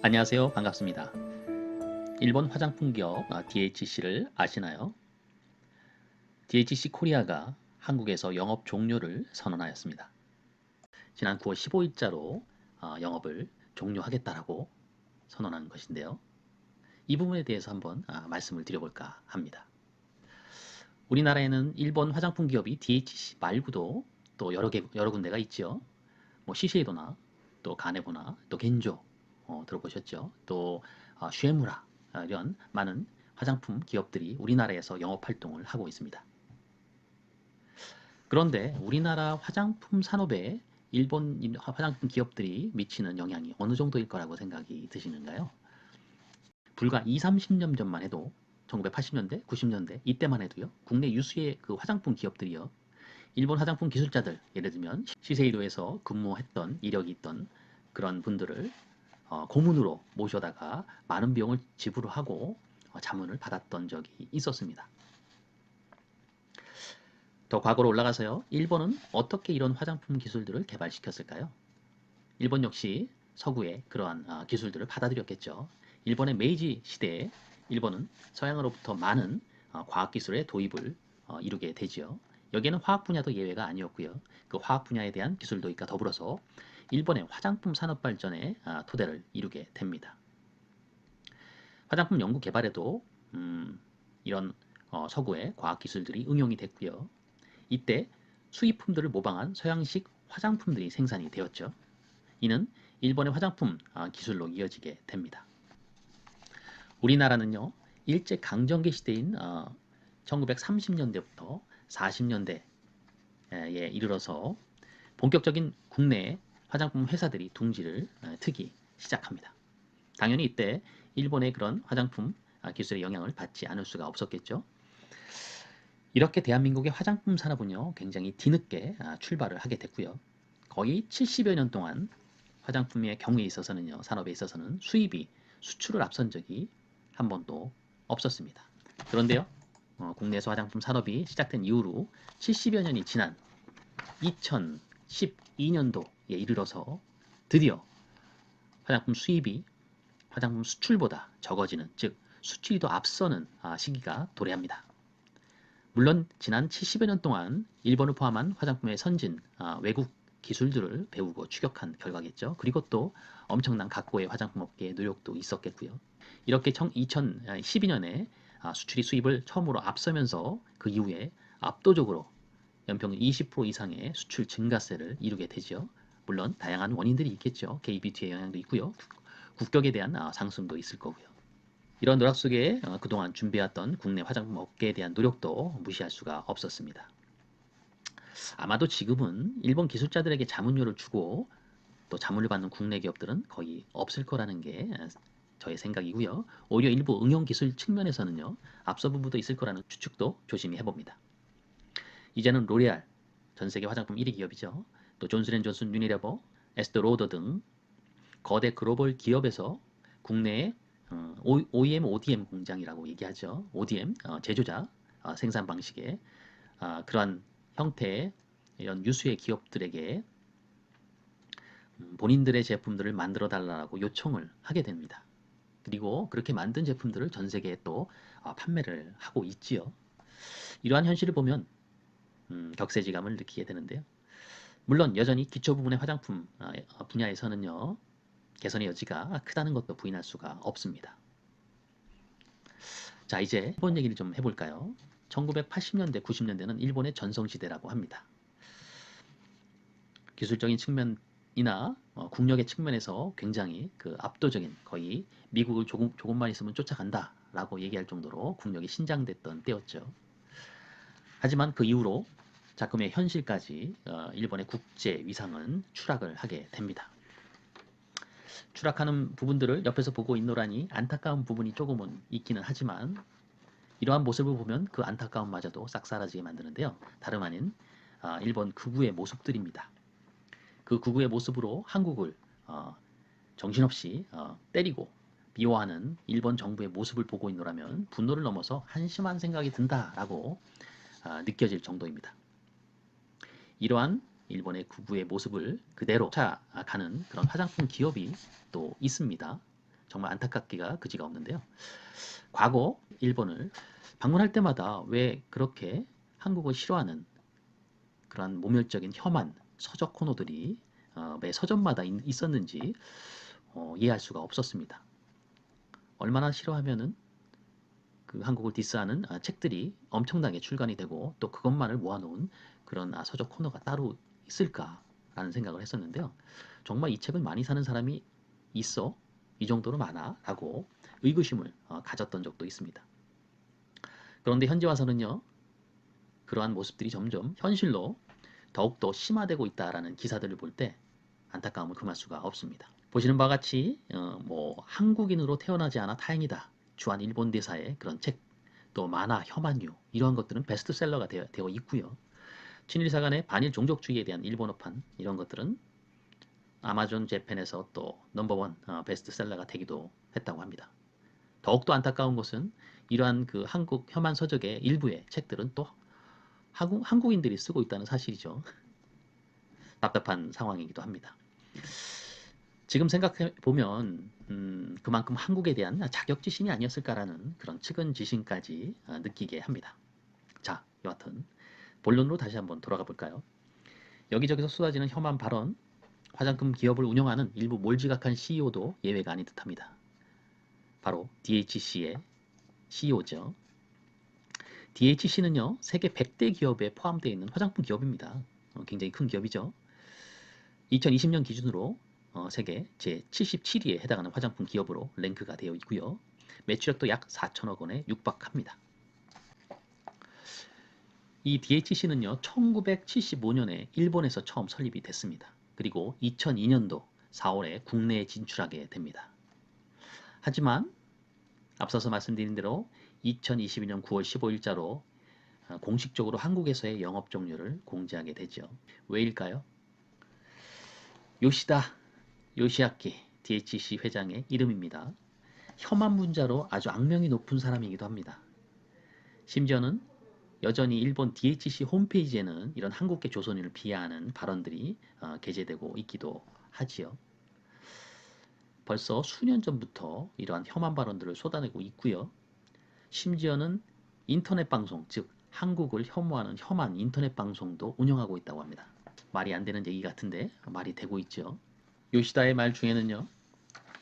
안녕하세요. 반갑습니다. 일본 화장품 기업 DHC를 아시나요? DHC 코리아가 한국에서 영업 종료를 선언하였습니다. 지난 9월 15일자로 영업을 종료하겠다라고 선언한 것인데요. 이 부분에 대해서 한번 말씀을 드려볼까 합니다. 우리나라에는 일본 화장품 기업이 DHC 말고도 또 여러 군데가 있죠. 뭐 시세이도나 또 가네보나 또 겐조 들어보셨죠? 또 쉐무라 이런 많은 화장품 기업들이 우리나라에서 영업 활동을 하고 있습니다. 그런데 우리나라 화장품 산업에 일본 화장품 기업들이 미치는 영향이 어느 정도일 거라고 생각이 드시는가요? 불과 2, 30년 전만 해도 1980년대, 90년대 이때만 해도요. 국내 유수의 그 화장품 기업들이요. 일본 화장품 기술자들, 예를 들면 시세이도에서 근무했던 이력이 있던 그런 분들을 고문으로 모셔다가 많은 비용을 지불을 하고 자문을 받았던 적이 있었습니다. 더 과거로 올라가서요. 일본은 어떻게 이런 화장품 기술들을 개발시켰을까요? 일본 역시 서구의 그러한 기술들을 받아들였겠죠. 일본의 메이지 시대에 일본은 서양으로부터 많은 과학기술의 도입을 이루게 되지요. 여기에는 화학 분야도 예외가 아니었고요. 그 화학 분야에 대한 기술 도입과 더불어서 일본의 화장품 산업 발전에 토대를 이루게 됩니다. 화장품 연구 개발에도 이런 서구의 과학 기술들이 응용이 됐고요. 이때 수입품들을 모방한 서양식 화장품들이 생산이 되었죠. 이는 일본의 화장품 기술로 이어지게 됩니다. 우리나라는요. 일제 강점기 시대인 1930년대부터 40년대에 이르러서 본격적인 국내 화장품 회사들이 둥지를 트기 시작합니다. 당연히 이때 일본의 그런 화장품 기술의 영향을 받지 않을 수가 없었겠죠. 이렇게 대한민국의 화장품 산업은요. 굉장히 뒤늦게 출발을 하게 됐고요. 거의 70여 년 동안 화장품의 경우에 있어서는요. 산업에 있어서는 수입이 수출을 앞선 적이 한 번도 없었습니다. 그런데요. 국내에서 화장품 산업이 시작된 이후로 70여 년이 지난 2012년도에 이르러서 드디어 화장품 수입이 화장품 수출보다 적어지는, 즉 수출이 더 앞서는 시기가 도래합니다. 물론 지난 70여 년 동안 일본을 포함한 화장품의 선진 외국 기술들을 배우고 추격한 결과겠죠. 그리고 또 엄청난 각고의 화장품 업계의 노력도 있었겠고요. 이렇게 2012년에 수출이 수입을 처음으로 앞서면서 그 이후에 압도적으로 연평균 20% 이상의 수출 증가세를 이루게 되죠. 물론 다양한 원인들이 있겠죠. KBT의 영향도 있고요. 국격에 대한 상승도 있을 거고요. 이런 노력 속에 그동안 준비해왔던 국내 화장품 업계에 대한 노력도 무시할 수가 없었습니다. 아마도 지금은 일본 기술자들에게 자문료를 주고 또 자문을 받는 국내 기업들은 거의 없을 거라는 게 저의 생각이고요. 오히려 일부 응용 기술 측면에서는요. 앞서 부분도 있을 거라는 추측도 조심히 해봅니다. 이제는 로레알, 전 세계 화장품 1위 기업이죠. 또 존슨앤존슨, 유니레버, 에스더로더 등 거대 글로벌 기업에서 국내에 OEM, ODM 공장이라고 얘기하죠. ODM, 제조자, 생산 방식의 그러한 형태의 이런 유수의 기업들에게 본인들의 제품들을 만들어 달라고 요청을 하게 됩니다. 그리고 그렇게 만든 제품들을 전 세계에 또 판매를 하고 있지요. 이러한 현실을 보면 격세지감을 느끼게 되는데요. 물론 여전히 기초 부분의 화장품 분야에서는요. 개선의 여지가 크다는 것도 부인할 수가 없습니다. 자, 이제 일본 얘기를 좀 해볼까요? 1980년대, 90년대는 일본의 전성시대라고 합니다. 기술적인 측면이나 국력의 측면에서 굉장히 그 압도적인, 거의 미국을 조금만 있으면 쫓아간다라고 얘기할 정도로 국력이 신장됐던 때였죠. 하지만 그 이후로 작금의 현실까지 일본의 국제 위상은 추락을 하게 됩니다. 추락하는 부분들을 옆에서 보고 있노라니 안타까운 부분이 조금은 있기는 하지만 이러한 모습을 보면 그 안타까움마저도 싹 사라지게 만드는데요. 다름 아닌 일본 극우의 모습들입니다. 그 극우의 모습으로 한국을 정신없이 때리고 미워하는 일본 정부의 모습을 보고 있노라면 분노를 넘어서 한심한 생각이 든다라고 느껴질 정도입니다. 이러한 일본의 극우의 모습을 그대로 쫓아가는 그런 화장품 기업이 또 있습니다. 정말 안타깝기가 그지가 없는데요. 과거 일본을 방문할 때마다 왜 그렇게 한국을 싫어하는 그런 모멸적인 혐한 서적 코너들이 매 서점마다 있었는지 이해할 수가 없었습니다. 얼마나 싫어하면은 그 한국을 디스하는 책들이 엄청나게 출간이 되고 또 그것만을 모아놓은 그런 서적 코너가 따로 있을까라는 생각을 했었는데요. 정말 이 책을 많이 사는 사람이 있어? 이 정도로 많아? 라고 의구심을 가졌던 적도 있습니다. 그런데 현재 와서는요. 그러한 모습들이 점점 현실로 더욱더 심화되고 있다라는 기사들을 볼 때 안타까움을 금할 수가 없습니다. 보시는 바와 같이 뭐 한국인으로 태어나지 않아 다행이다. 주한 일본 대사의 그런 책, 또 만화, 혐한류 이러한 것들은 베스트셀러가 되어 있고요. 친일사관의 반일 종족주의에 대한 일본어판 이런 것들은 아마존 재팬에서 또 넘버원 베스트셀러가 되기도 했다고 합니다. 더욱더 안타까운 것은 이러한 그 한국 혐한 서적의 일부의 책들은 또 한국인들이 쓰고 있다는 사실이죠. 답답한 상황이기도 합니다. 지금 생각해 보면 그만큼 한국에 대한 자격지심이 아니었을까라는 그런 측은지심까지 느끼게 합니다. 자, 여하튼 본론으로 다시 한번 돌아가 볼까요? 여기저기서 쏟아지는 혐한 발언, 화장품 기업을 운영하는 일부 몰지각한 CEO도 예외가 아닌 듯합니다. 바로 DHC의 CEO죠. DHC는요, 세계 100대 기업에 포함되어 있는 화장품 기업입니다. 굉장히 큰 기업이죠. 2020년 기준으로 세계 제77위에 해당하는 화장품 기업으로 랭크가 되어 있고요. 매출액도 약 4천억 원에 육박합니다. 이 DHC는요, 1975년에 일본에서 처음 설립이 됐습니다. 그리고 2002년도 4월에 국내에 진출하게 됩니다. 하지만 앞서서 말씀드린 대로 2022년 9월 15일자로 공식적으로 한국에서의 영업 종료를 공지하게 되죠. 왜일까요? 요시아키 DHC 회장의 이름입니다. 혐한 문자로 아주 악명이 높은 사람이기도 합니다. 심지어는 여전히 일본 DHC 홈페이지에는 이런 한국계 조선인을 비하하는 발언들이 게재되고 있기도 하지요. 벌써 수년 전부터 이러한 혐한 발언들을 쏟아내고 있고요. 심지어는 인터넷 방송, 즉 한국을 혐오하는 혐한 인터넷 방송도 운영하고 있다고 합니다. 말이 안 되는 얘기 같은데 말이 되고 있죠. 요시다의 말 중에는요.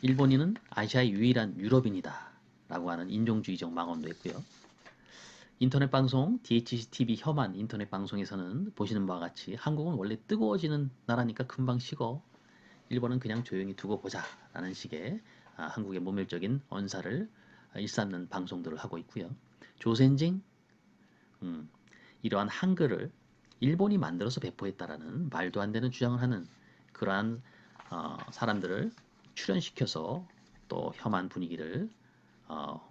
일본인은 아시아의 유일한 유럽인이다 라고 하는 인종주의적 망언도 했고요. 인터넷 방송 DHCTV 혐한 인터넷 방송에서는 보시는 바와 같이 한국은 원래 뜨거워지는 나라니까 금방 식어. 일본은 그냥 조용히 두고 보자 라는 식의 한국의 모멸적인 언사를 일삼는 방송들을 하고 있고요. 조센징 이러한 한글을 일본이 만들어서 배포했다라는 말도 안 되는 주장을 하는 그러한 사람들을 출연시켜서 또 혐한 분위기를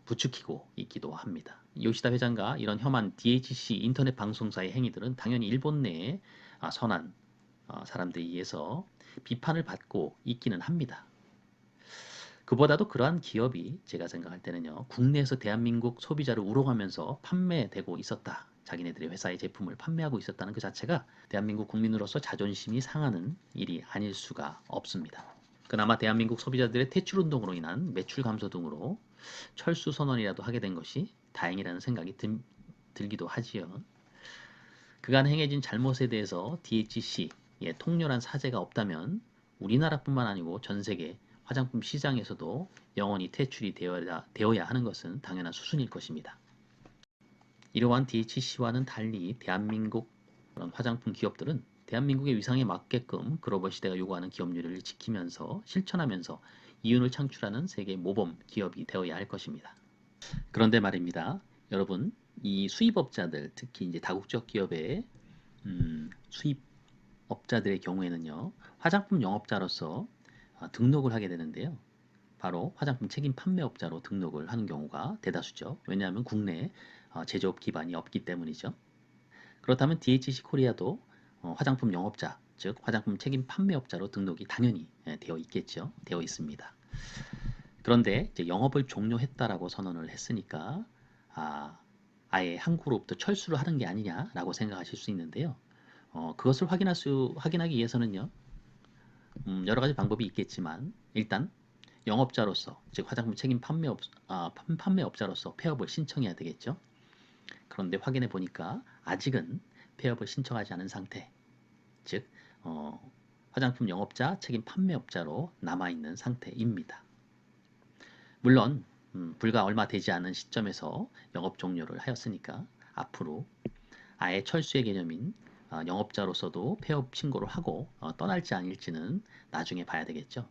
부추기고 있기도 합니다. 요시다 회장과 이런 혐한 DHC 인터넷 방송사의 행위들은 당연히 일본 내에 선한 사람들에 의해서 비판을 받고 있기는 합니다. 그보다도 그러한 기업이 제가 생각할 때는요. 국내에서 대한민국 소비자를 우롱하면서 판매되고 있었다. 자기네들의 회사의 제품을 판매하고 있었다는 그 자체가 대한민국 국민으로서 자존심이 상하는 일이 아닐 수가 없습니다. 그나마 대한민국 소비자들의 퇴출운동으로 인한 매출 감소 등으로 철수 선언이라도 하게 된 것이 다행이라는 생각이 들기도 하지요. 그간 행해진 잘못에 대해서 DHC의 통렬한 사죄가 없다면 우리나라뿐만 아니고 전 세계 화장품 시장에서도 영원히 퇴출이 되어야 하는 것은 당연한 수순일 것입니다. 이러한 DHC와는 달리 대한민국 그런 화장품 기업들은 대한민국의 위상에 맞게끔 글로벌 시대가 요구하는 기업률을 지키면서 실천하면서 이윤을 창출하는 세계 모범 기업이 되어야 할 것입니다. 그런데 말입니다. 여러분, 이 수입업자들, 특히 이제 다국적 기업의 수입업자들의 경우에는요, 화장품 영업자로서 등록을 하게 되는데요. 바로 화장품 책임 판매업자로 등록을 하는 경우가 대다수죠. 왜냐하면 국내에 제조업 기반이 없기 때문이죠. 그렇다면 DHC 코리아도 화장품 영업자, 즉 화장품 책임 판매업자로 등록이 당연히 되어 있겠죠. 되어 있습니다. 그런데 이제 영업을 종료했다라고 선언을 했으니까 아예 한국으로부터 철수를 하는 게 아니냐라고 생각하실 수 있는데요. 그것을 확인하기 위해서는요. 여러 가지 방법이 있겠지만 일단 영업자로서, 즉 화장품 책임 판매업자로서 폐업을 신청해야 되겠죠. 그런데 확인해 보니까 아직은 폐업을 신청하지 않은 상태, 즉 화장품 영업자 책임 판매업자로 남아있는 상태입니다. 물론 불과 얼마 되지 않은 시점에서 영업 종료를 하였으니까 앞으로 아예 철수의 개념인 영업자로서도 폐업 신고를 하고 떠날지 아닐지는 나중에 봐야 되겠죠.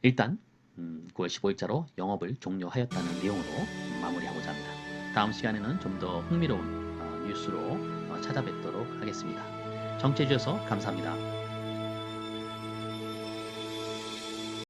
일단 9월 15일자로 영업을 종료하였다는 내용으로 마무리하고자 합니다. 다음 시간에는 좀 더 흥미로운 뉴스로 찾아뵙도록 하겠습니다. 청취해 주셔서 감사합니다.